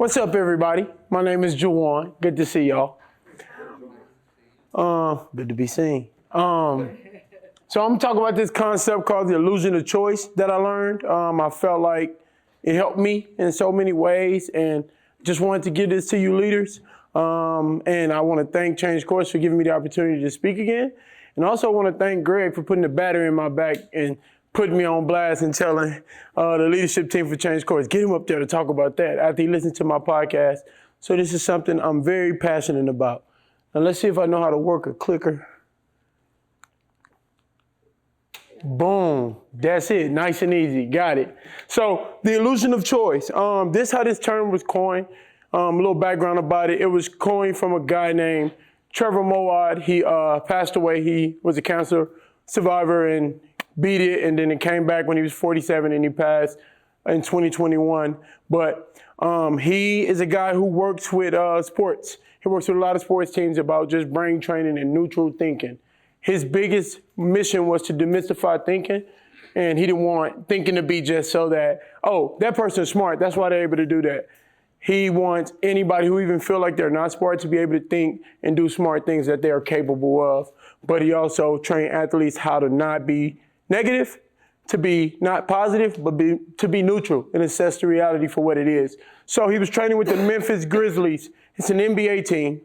What's up, everybody? My name is Jjuan. Good to see y'all. Good to be seen. So I'm talking about this concept called the illusion of choice that I learned. I felt like it helped me in so many ways, and just wanted to give this to you leaders. And I want to thank Change Course for giving me the opportunity to speak again. And also want to thank Greg for putting the battery in my back and putting me on blast and telling the leadership team for Change Course, get him up there to talk about that after he listens to my podcast. So this is something I'm very passionate about. Now let's see if I know how to work a clicker. Boom, that's it, nice and easy, got it. So the illusion of choice, this how this term was coined. A little background about it. It was coined from a guy named Trevor Moawad. He passed away. He was a cancer survivor and beat it, and then it came back when he was 47 and he passed in 2021. But he is a guy who works with sports. He works with a lot of sports teams about just brain training and neutral thinking. His biggest mission was to demystify thinking, and he didn't want thinking to be just so that, oh, that person's smart, that's why they're able to do that. He wants anybody who even feel like they're not smart to be able to think and do smart things that they are capable of. But he also trained athletes how to not be negative, to be not positive, but to be neutral and assess the reality for what it is. So he was training with the Memphis Grizzlies. It's an NBA team.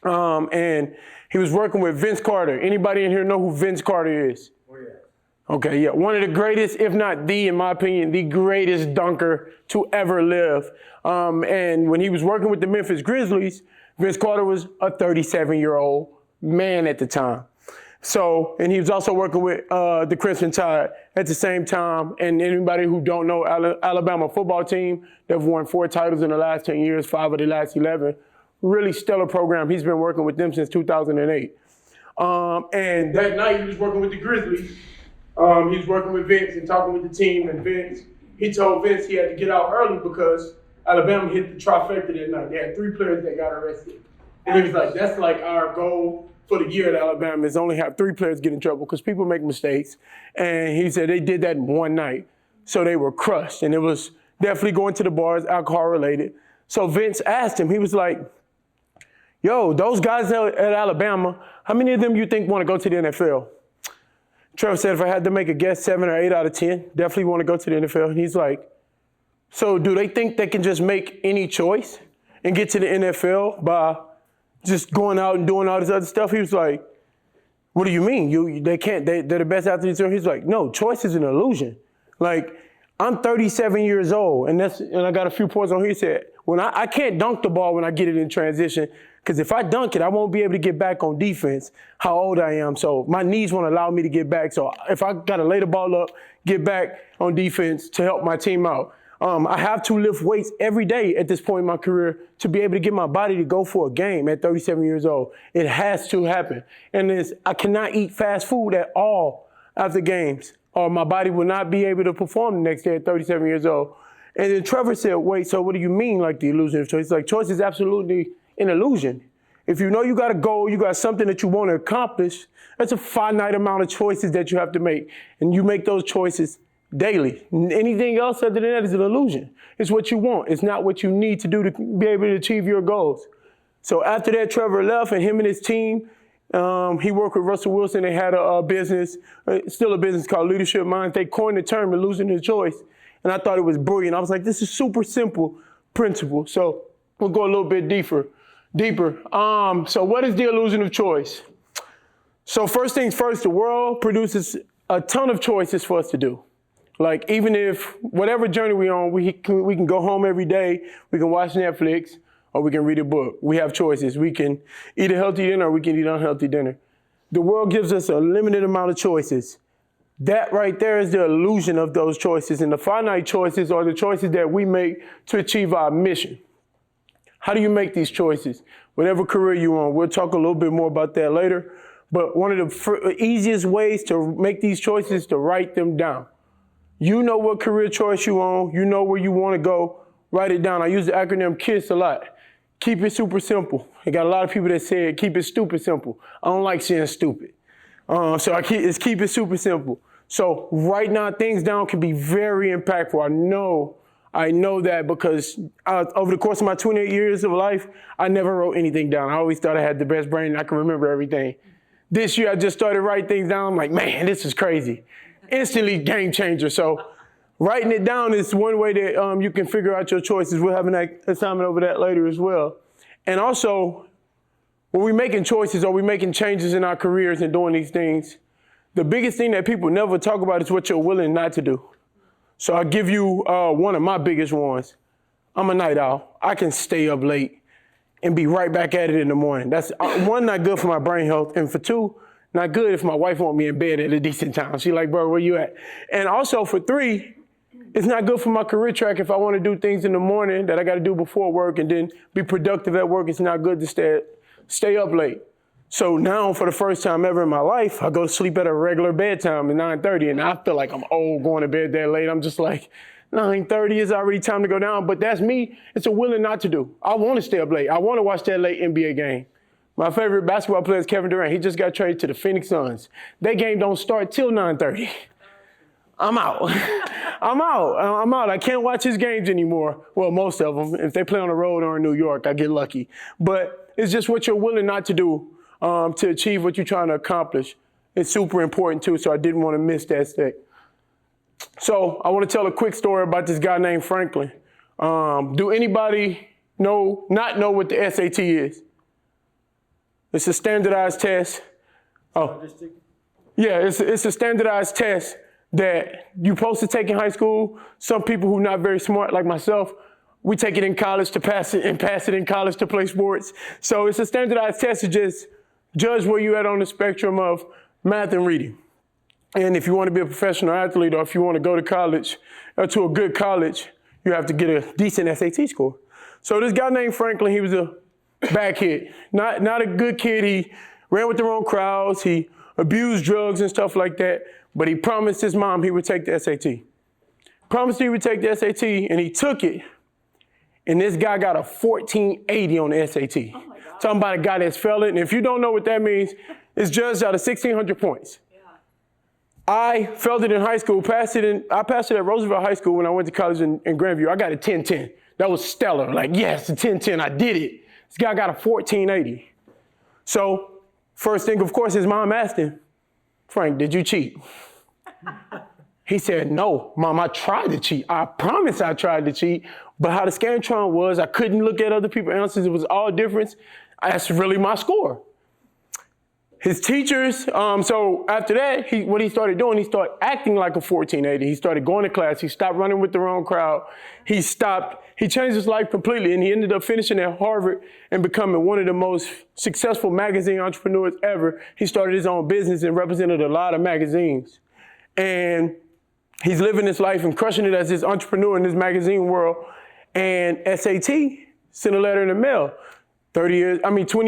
And he was working with Vince Carter. Anybody in here know who Vince Carter is? Oh, yeah. Okay, yeah. One of the greatest, if not the, in my opinion, the greatest dunker to ever live. And when he was working with the Memphis Grizzlies, Vince Carter was a 37-year-old man at the time. So, and he was also working with the Crimson Tide at the same time. And anybody who don't know, Alabama football team, they've won 4 titles in the last 10 years, 5 of the last 11. Really stellar program. He's been working with them since 2008. And that night he was working with the Grizzlies. He was working with Vince and talking with the team. And he told Vince he had to get out early because Alabama hit the trifecta that night. They had 3 players that got arrested. And he was like, that's like our goal for the year at Alabama is only have 3 players get in trouble because people make mistakes. And he said they did that in one night. So they were crushed. And it was definitely going to the bars, alcohol related. So Vince asked him, he was like, yo, those guys at Alabama, how many of them you think want to go to the NFL? Trevor said, if I had to make a guess, 7 or 8 out of 10, definitely want to go to the NFL. And he's like, so do they think they can just make any choice and get to the NFL by just going out and doing all this other stuff? He was like, what do you mean? They can't, they're the best athletes. He's like, no, choice is an illusion. Like, I'm 37 years old, and I got a few points on here. He said, I can't dunk the ball when I get it in transition, because if I dunk it, I won't be able to get back on defense, how old I am. So my knees won't allow me to get back. So if I got to lay the ball up, get back on defense to help my team out. I have to lift weights every day at this point in my career to be able to get my body to go for a game at 37 years old. It has to happen. And I cannot eat fast food at all after games, or my body will not be able to perform the next day at 37 years old. And then Trevor said, wait, so what do you mean like the illusion of choice? It's like choice is absolutely an illusion. If you know you got a goal, you got something that you want to accomplish, that's a finite amount of choices that you have to make. And you make those choices daily. Anything else other than that is an illusion. It's what you want. It's not what you need to do to be able to achieve your goals. So after that, Trevor left, and him and his team, he worked with Russell Wilson. They had a business, still a business called Leadership Minds. They coined the term illusion of choice. And I thought it was brilliant. I was like, this is super simple principle. So we'll go a little bit deeper. So what is the illusion of choice? So first things first, the world produces a ton of choices for us to do. Like, even if whatever journey we're on, we can go home every day, we can watch Netflix, or we can read a book. We have choices. We can eat a healthy dinner, or we can eat an unhealthy dinner. The world gives us a limited amount of choices. That right there is the illusion of those choices. And the finite choices are the choices that we make to achieve our mission. How do you make these choices? Whatever career you're on, we'll talk a little bit more about that later. But one of the easiest ways to make these choices is to write them down. You know what career choice you're on. You know where you want to go. Write it down. I use the acronym KISS a lot. Keep it super simple. I got a lot of people that say keep it stupid simple. I don't like saying stupid. So keep it super simple. So writing things down can be very impactful. I know I know that because over the course of my 28 years of life, I never wrote anything down. I always thought I had the best brain and I can remember everything. This year, I just started writing things down. I'm like, man, this is crazy. Instantly game changer. So writing it down is one way that you can figure out your choices. We'll have an assignment over that later as well. And also, when we're making choices or we're making changes in our careers and doing these things, the biggest thing that people never talk about is what you're willing not to do. So I'll give you one of my biggest ones. I'm a night owl. I can stay up late and be right back at it in the morning. That's one, not good for my brain health. And for two, not good if my wife want me in bed at a decent time. She like, bro, where you at? And also for three, it's not good for my career track if I want to do things in the morning that I got to do before work and then be productive at work. It's not good to stay up late. So now, for the first time ever in my life, I go to sleep at a regular bedtime at 9:30, and I feel like I'm old going to bed that late. I'm just like, 9:30 is already time to go down, but that's me. It's a willing not to do. I want to stay up late. I want to watch that late NBA game. My favorite basketball player is Kevin Durant. He just got traded to the Phoenix Suns. That game don't start till 9:30. I'm out. I'm out. I can't watch his games anymore. Well, most of them. If they play on the road or in New York, I get lucky. But it's just what you're willing not to do to achieve what you're trying to accomplish. It's super important too, so I didn't want to miss that step. So I want to tell a quick story about this guy named Franklin. Do anybody not know what the SAT is? It's a standardized test. Oh, yeah, it's a standardized test that you're supposed to take in high school. Some people who are not very smart, like myself, we take it in college to pass it and pass it in college to play sports. So it's a standardized test to just judge where you're at on the spectrum of math and reading. And if you want to be a professional athlete or if you want to go to college or to a good college, you have to get a decent SAT score. So this guy named Franklin, he was a bad kid, not a good kid. He ran with the wrong crowds. He abused drugs and stuff like that. But he promised his mom he would take the SAT. Promised he would take the SAT, and he took it. And this guy got a 1480 on the SAT. Oh talking about a guy that's failed it. And if you don't know what that means, it's judged out of 1,600 points. Yeah. I failed it in high school. I passed it at Roosevelt High School when I went to college in Grandview. I got a 1010. That was stellar. Like, yes, a 1010. I did it. This guy got a 1480. So first thing, of course, his mom asked him, Frank, did you cheat? He said, no, Mom, I tried to cheat. I promise I tried to cheat. But how the Scantron was, I couldn't look at other people's answers. It was all different. That's really my score. His teachers, so after that, what he started doing, he started acting like a 1480. He started going to class. He stopped running with the wrong crowd. He changed his life completely, and he ended up finishing at Harvard and becoming one of the most successful magazine entrepreneurs ever. He started his own business and represented a lot of magazines. And he's living his life and crushing it as this entrepreneur in this magazine world. And SAT sent a letter in the mail 20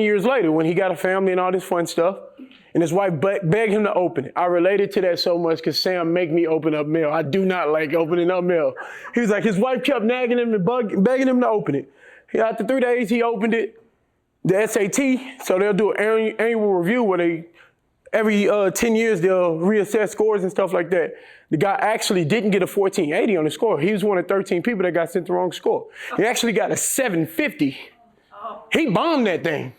years later when he got a family and all this fun stuff. And his wife begged him to open it. I related to that so much because Sam make me open up mail. I do not like opening up mail. He was like, his wife kept nagging him and begging him to open it. After 3 days, he opened it, the SAT. So they'll do an annual review where every 10 years, they'll reassess scores and stuff like that. The guy actually didn't get a 1480 on the score. He was one of 13 people that got sent the wrong score. He actually got a 750. He bombed that thing.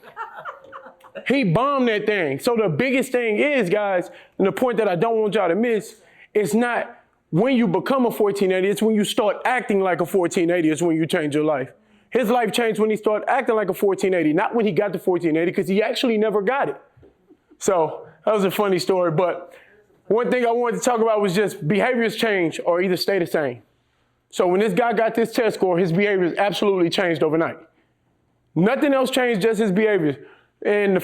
So the biggest thing is, guys, and the point that I don't want y'all to miss, it's not when you become a 1480, it's when you start acting like a 1480, it's when you change your life. His life changed when he started acting like a 1480, not when he got the 1480, because he actually never got it. So that was a funny story, but one thing I wanted to talk about was just behaviors change or either stay the same. So when this guy got this test score, his behaviors absolutely changed overnight. Nothing else changed, just his behaviors. And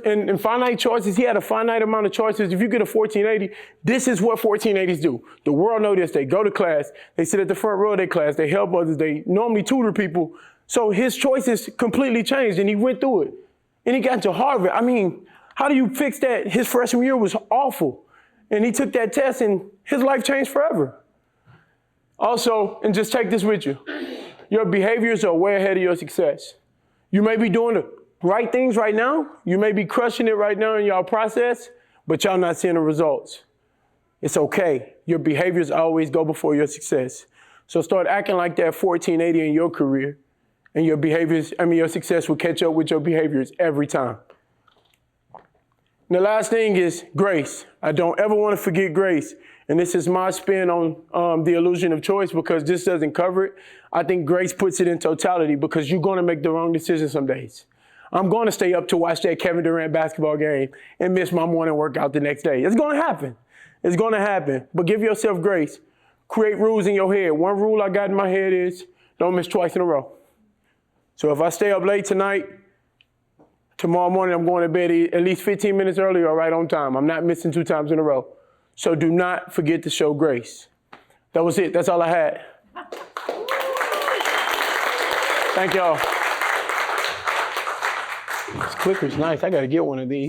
in finite choices, he had a finite amount of choices. If you get a 1480, this is what 1480s do. The world know this. They go to class. They sit at the front row of their class. They help others. They normally tutor people. So his choices completely changed, and he went through it. And he got into Harvard. I mean, how do you fix that? His freshman year was awful. And he took that test, and his life changed forever. Also, and just take this with you, your behaviors are way ahead of your success. You may be doing the right things right now. You may be crushing it right now in y'all process, but y'all not seeing the results. It's okay. Your behaviors always go before your success. So start acting like that 1480 in your career, and your behaviors, your success will catch up with your behaviors every time. And the last thing is grace. I don't ever want to forget grace. And this is my spin on the illusion of choice, because this doesn't cover it. I think grace puts it in totality, because you're going to make the wrong decision some days. I'm going to stay up to watch that Kevin Durant basketball game and miss my morning workout the next day. It's going to happen. It's going to happen. But give yourself grace. Create rules in your head. One rule I got in my head is don't miss twice in a row. So if I stay up late tonight, tomorrow morning I'm going to bed at least 15 minutes early or right on time. I'm not missing 2 times in a row. So do not forget to show grace. That was it. That's all I had. Thank y'all. This clicker's nice. I got to get one of these.